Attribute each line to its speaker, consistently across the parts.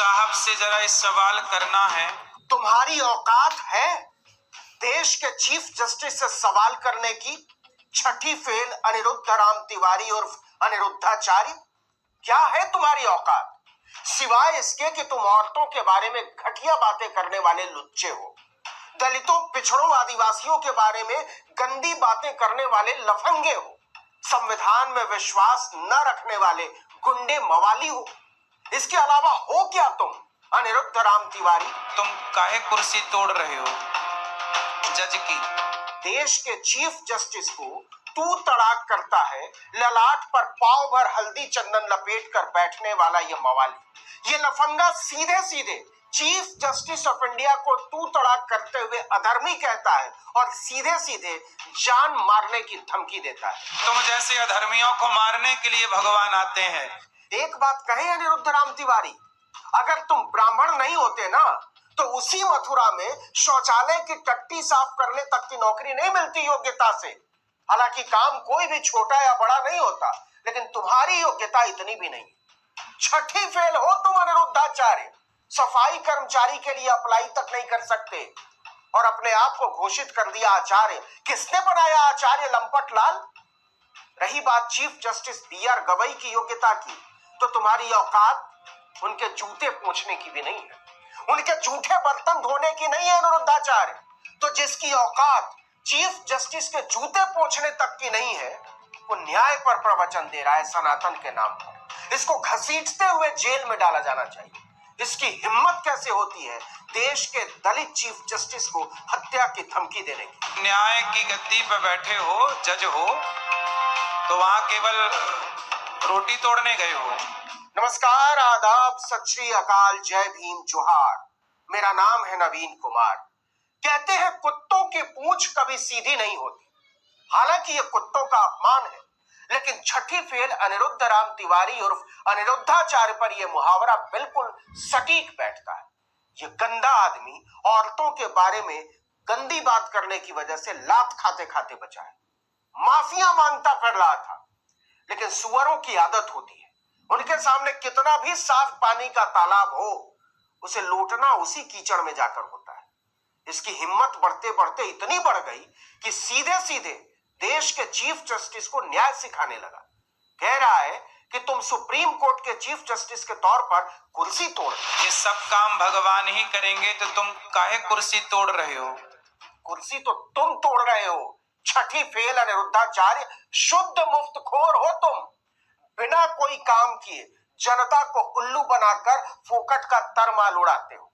Speaker 1: साहब से जरा इस सवाल करना है।
Speaker 2: तुम्हारी औकात है देश के चीफ जस्टिस से सवाल करने की? छठी फेल अनिरुद्ध राम तिवारी और अनिरुद्धाचार्य, क्या है तुम्हारी औकात? सिवाय इसके कि तुम औरतों के बारे में घटिया बातें करने वाले लुच्चे हो, दलितों, पिछड़ों, आदिवासियों के बारे में गंदी बातें करने वाले लफंगे हो, संविधान में विश्वास न रखने वाले गुंडे मवाली हो। इसके अलावा हो क्या तुम, अनिरुद्ध राम तिवारी?
Speaker 1: तुम काहे कुर्सी तोड़ रहे हो जज की?
Speaker 2: देश के चीफ जस्टिस को तू तड़ाक करता है ललाट पर पाव भर हल्दी चंदन लपेट कर बैठने वाला ये मवाली, ये लफंगा सीधे सीधे चीफ जस्टिस ऑफ इंडिया को तू तड़ाक करते हुए अधर्मी कहता है और सीधे सीधे जान मारने की धमकी देता है।
Speaker 1: तुम जैसे अधर्मियों को मारने के लिए भगवान आते हैं।
Speaker 2: एक बात कहे अनिरुद्ध राम तिवारी, अगर तुम ब्राह्मण नहीं होते ना तो उसी मथुरा में शौचालय की टट्टी साफ करने तक की नौकरी नहीं मिलती योग्यता से। हालांकि काम कोई भी छोटा या बड़ा नहीं होता, लेकिन तुम्हारी योग्यता इतनी भी नहीं। छठी फेल हो तुम अनिरुद्धाचार्य, सफाई कर्मचारी के लिए अप्लाई तक नहीं कर सकते और अपने आप को घोषित कर दिया आचार्य। किसने बनाया आचार्य लंपट लाल? रही बात चीफ जस्टिस बी.आर. गवई की योग्यता की, तो तुम्हारी औकात उनके जूते पोंछने की भी नहीं है, उनके जूठे बर्तन धोने की नहीं है अनिरुद्धाचार्य। तो जिसकी औकात चीफ जस्टिस के जूते पोंछने तक की नहीं है, वो न्याय पर प्रवचन दे रहा है सनातन के नाम पर। इसको घसीटते हुए जेल में डाला जाना चाहिए। इसकी हिम्मत कैसे होती है देश के दलित चीफ जस्टिस को हत्या की धमकी देने की?
Speaker 1: न्याय की गद्दी पर बैठे हो, जज हो, तो वहां केवल रोटी तोड़ने गए हो।
Speaker 2: नमस्कार, आदाब, सत श्री अकाल, जय भीम, जोहार। मेरा नाम है नवीन कुमार। कहते हैं कुत्तों की पूंछ कभी सीधी नहीं होती। हालांकि ये कुत्तों का अपमान है, लेकिन छठी फेल अनिरुद्ध राम तिवारी उर्फ अनिरुद्धाचार्य पर यह मुहावरा बिल्कुल सटीक बैठता है। ये गंदा आदमी औरतों के बारे में गंदी बात करने की वजह से लात खाते खाते बचा है। माफिया मांगता फिर रहा था, लेकिन सुअरों की आदत होती है, उनके सामने कितना भी साफ पानी का तालाब हो, उसे लूटना उसी कीचड़ में जाकर होता है। इसकी हिम्मत बढ़ते बढ़ते इतनी बढ़ गई कि सीधे सीधे देश के चीफ जस्टिस को न्याय सिखाने लगा। कह रहा है कि तुम सुप्रीम कोर्ट के चीफ जस्टिस के तौर पर कुर्सी तोड़।
Speaker 1: ये सब काम भगवान ही करेंगे, तो तुम काहे कुर्सी तोड़ रहे हो?
Speaker 2: कुर्सी तो तुम तोड़ रहे हो। छठी फेल अनिरुद्धाचार्य, शुद्ध मुफ्तखोर हो तुम। बिना कोई काम किए जनता को उल्लू बनाकर फोकट का तरमाल उड़ाते हो।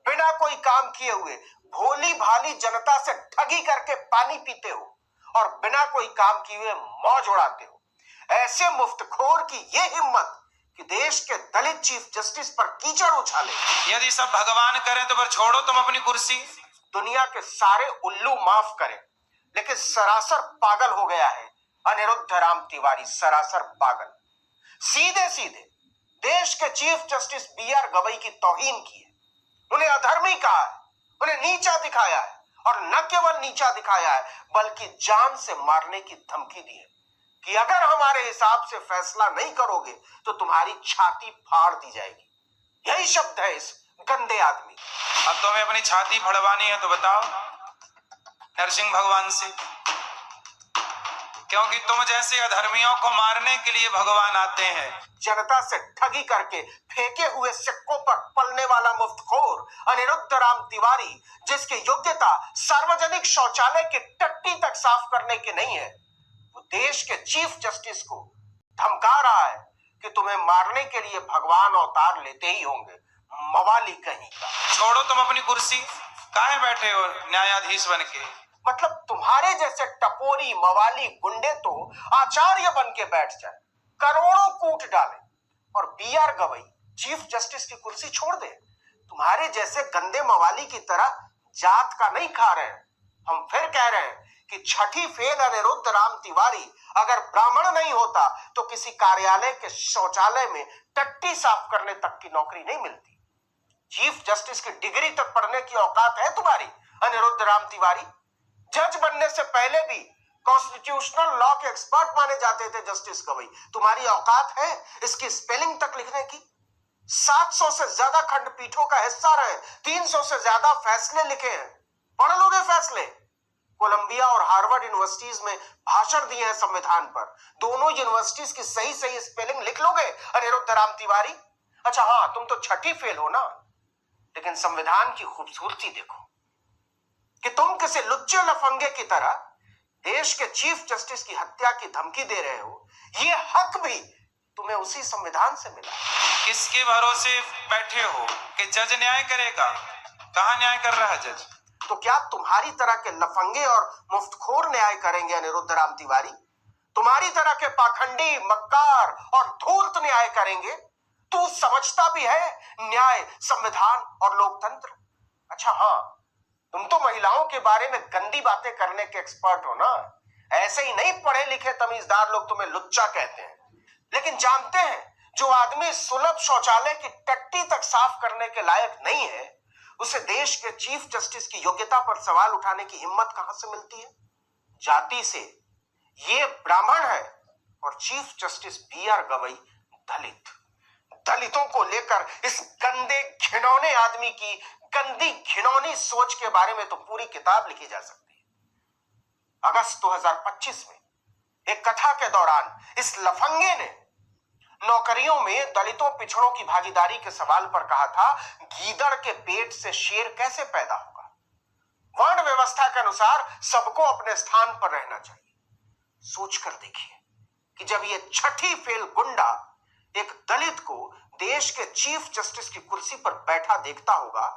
Speaker 2: बिना कोई काम किए हुए भोली भाली जनता से ठगी करके पानी पीते हो और बिना कोई काम किए हुए मौज उड़ाते हो। ऐसे मुफ्तखोर की ये हिम्मत कि देश के दलित चीफ जस्टिस पर कीचड़ उछाले।
Speaker 1: यदि सब भगवान करें तो फिर छोड़ो तुम अपनी कुर्सी।
Speaker 2: दुनिया के सारे उल्लू माफ करें, लेकिन सरासर पागल हो गया है अनिरुद्ध राम तिवारी, सरासर पागल। सीधे सीधे देश के चीफ जस्टिस बी.आर. गवई की तौहीन की है, उन्हें अधर्मी कहा है, उन्हें नीचा दिखाया है और न केवल नीचा दिखाया है बल्कि जान से मारने की धमकी दी है कि अगर हमारे हिसाब से फैसला नहीं करोगे तो तुम्हारी छाती फाड़ दी जाएगी। यही शब्द है इस गंदे आदमी।
Speaker 1: अब तुम्हें अपनी छाती फड़वानी है तो बताओ नरसिंह भगवान से, क्योंकि तुम जैसे अधर्मियों को मारने के लिए भगवान आते हैं।
Speaker 2: जनता से ठगी करके फेंके हुए सिक्कों पर पलने वाला मुफ्तखोर अनिरुद्ध राम तिवारी, जिसकी योग्यता सार्वजनिक शौचालय की टट्टी तक साफ करने की नहीं है, वो देश के चीफ जस्टिस को धमका रहा है कि तुम्हें मारने के लिए भगवान अवतार लेते ही होंगे। मवाली कहीं का।
Speaker 1: छोड़ो तुम अपनी कुर्सी, काहे बैठे हो न्यायाधीश बन के?
Speaker 2: मतलब तुम्हारे जैसे टपोरी मवाली गुंडे तो आचार्य बन के बैठ जाए, करोड़ों कूट डाले और बी.आर. गवई चीफ जस्टिस की कुर्सी छोड़ दे। तुम्हारे जैसे गंदे मवाली की तरह जात का नहीं खा रहे हैं। हम फिर कह रहे हैं कि छठी फेल अनिरुद्ध राम तिवारी अगर ब्राह्मण नहीं होता तो किसी कार्यालय के शौचालय में टट्टी साफ करने तक की नौकरी नहीं मिलती। चीफ जस्टिस की डिग्री तक पढ़ने की औकात है तुम्हारी अनिरुद्ध राम तिवारी? जज बनने से पहले भी कॉन्स्टिट्यूशनल लॉ के एक्सपर्ट माने जाते थे जस्टिस गवई। तुम्हारी औकात है इसकी स्पेलिंग तक लिखने की? 700 से ज्यादा खंडपीठों का हिस्सा रहे, 300 से ज्यादा फैसले लिखे हैं। पढ़ लोगे फैसले। कोलंबिया और हार्वर्ड यूनिवर्सिटीज में भाषण दिए हैं संविधान पर। दोनों यूनिवर्सिटीज की सही सही स्पेलिंग लिख लोगे अनिरुद्ध राम तिवारी? अच्छा हाँ, तुम तो छठी फेल हो ना, लेकिन संविधान की खूबसूरती देखो कि तुम किसी लुच्चे लफंगे की तरह देश के चीफ जस्टिस की हत्या की धमकी दे रहे हो। ये हक भी तुम्हें उसी संविधान से मिला।
Speaker 1: किसके भरोसे बैठे हो कि जज न्याय करेगा? कहाँ न्याय कर रहा है जज?
Speaker 2: तो क्या तुम्हारी तरह के लफंगे और मुफ्तखोर न्याय करेंगे अनिरुद्ध राम तिवारी? तुम्हारी तरह के पाखंडी, मक्कार और धूर्त न्याय करेंगे? तू समझता भी है न्याय, संविधान और लोकतंत्र? अच्छा हाँ, तुम तो महिलाओं के बारे में गंदी बातें करने के एक्सपर्ट हो ना। ऐसे ही नहीं पढ़े लिखे तमीजदार लोग तुम्हें लुच्चा कहते हैं, लेकिन जानते हैं जो आदमी सुलभ शौचालय की टट्टी तक साफ करने के लायक नहीं है, उसे देश के चीफ जस्टिस की योग्यता पर सवाल उठाने की हिम्मत कहां से मिलती है? जाति से ये ब्राह्मण है और चीफ जस्टिस बी.आर. गवई दलित। दलितों को लेकर इस गंदे घिनौने आदमी की गंदी घिनौनी सोच के बारे में तो पूरी किताब लिखी जा सकती है। अगस्त 2025 में एक कथा के दौरान इस लफंगे ने नौकरियों में दलितों पिछड़ों की भागीदारी के सवाल पर कहा था, गीदड़ के पेट से शेर कैसे पैदा होगा? वर्ण व्यवस्था के अनुसार सबको अपने स्थान पर रहना चाहिए। सोचकर देखिए कि जब ये छठी फेल गुंडा एक दलित को देश के चीफ जस्टिस की कुर्सी पर बैठा देखता होगा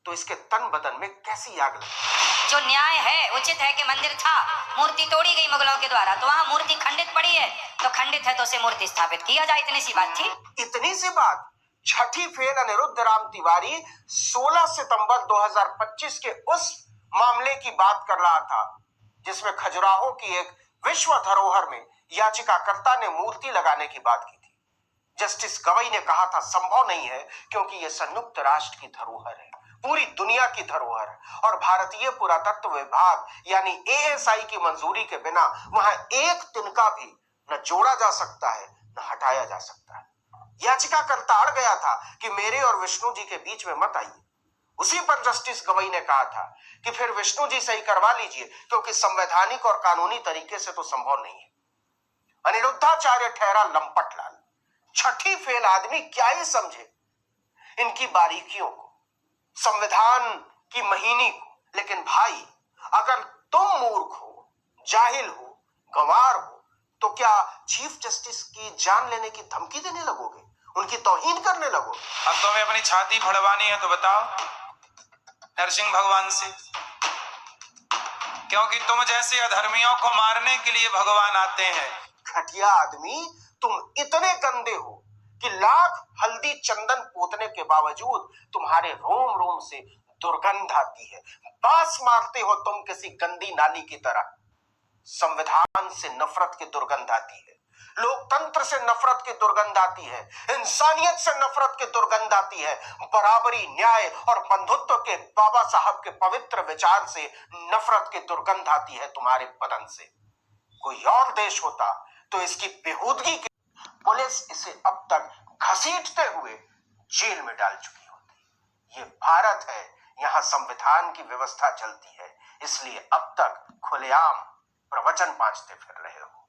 Speaker 2: तो इसके तन बदन में कैसी आग लगेगी।
Speaker 3: जो न्याय है, उचित है कि मंदिर था, मूर्ति तोड़ी गई मुगलों के द्वारा, तो वहां मूर्ति खंडित पड़ी है, तो खंडित है तो उसे मूर्ति स्थापित किया जाए। इतनी सी बात थी।
Speaker 2: इतनी सी बात। छठी फेल अनिरुद्ध राम तिवारी 16 सितंबर 2025 के उस मामले की बात कर रहा था जिसमें खजुराहो की एक विश्व धरोहर में याचिकाकर्ता ने मूर्ति लगाने की बात की थी। जस्टिस गवई ने कहा था संभव नहीं है क्योंकि यह संयुक्त राष्ट्र की धरोहर है, पूरी दुनिया की धरोहर है और भारतीय पुरातत्व विभाग यानी एएसआई की मंजूरी के बिना वहां एक तिनका भी न जोड़ा जा सकता है न हटाया जा सकता है। याचिकाकर्ता अड़ गया था कि मेरे और विष्णु जी के बीच में मत आइए। उसी पर जस्टिस गवई ने कहा था कि फिर विष्णु जी से ही करवा लीजिए क्योंकि संवैधानिक और कानूनी तरीके से तो संभव नहीं है। अनिरुद्धाचार्य ठहरा लंपट लाल। छठी फेल आदमी क्या ही समझे इनकी बारीकियों को, संविधान की महीनी को। लेकिन भाई, अगर तुम मूर्ख हो, जाहिल हो, गंवार हो, तो क्या चीफ जस्टिस की जान लेने की धमकी देने लगोगे, उनकी तौहीन करने लगोगे?
Speaker 1: अब तुम्हें अपनी छाती फड़वानी है तो बताओ नरसिंह भगवान से, क्योंकि तुम जैसे अधर्मियों को मारने के लिए भगवान आते हैं।
Speaker 2: घटिया आदमी, तुम इतने गंदे हो कि लाख हल्दी चंदन पोतने के बावजूद तुम्हारे रोम रोम से दुर्गंध आती है। बांस मारते हो तुम किसी गंदी नाली की तरह। संविधान से नफरत की दुर्गंध आती है, लोकतंत्र से नफरत की दुर्गंध आती है, इंसानियत से नफरत की दुर्गंध आती है, बराबरी, न्याय और बंधुत्व के बाबा साहब के पवित्र विचार से नफरत की दुर्गंध आती है तुम्हारे बदन से। कोई और देश होता तो इसकी बेहूदगी की पुलिस इसे अब तक घसीटते हुए जेल में डाल चुकी होती। ये भारत है, यहाँ संविधान की व्यवस्था चलती है, इसलिए अब तक खुलेआम प्रवचन बांटते फिर रहे हो।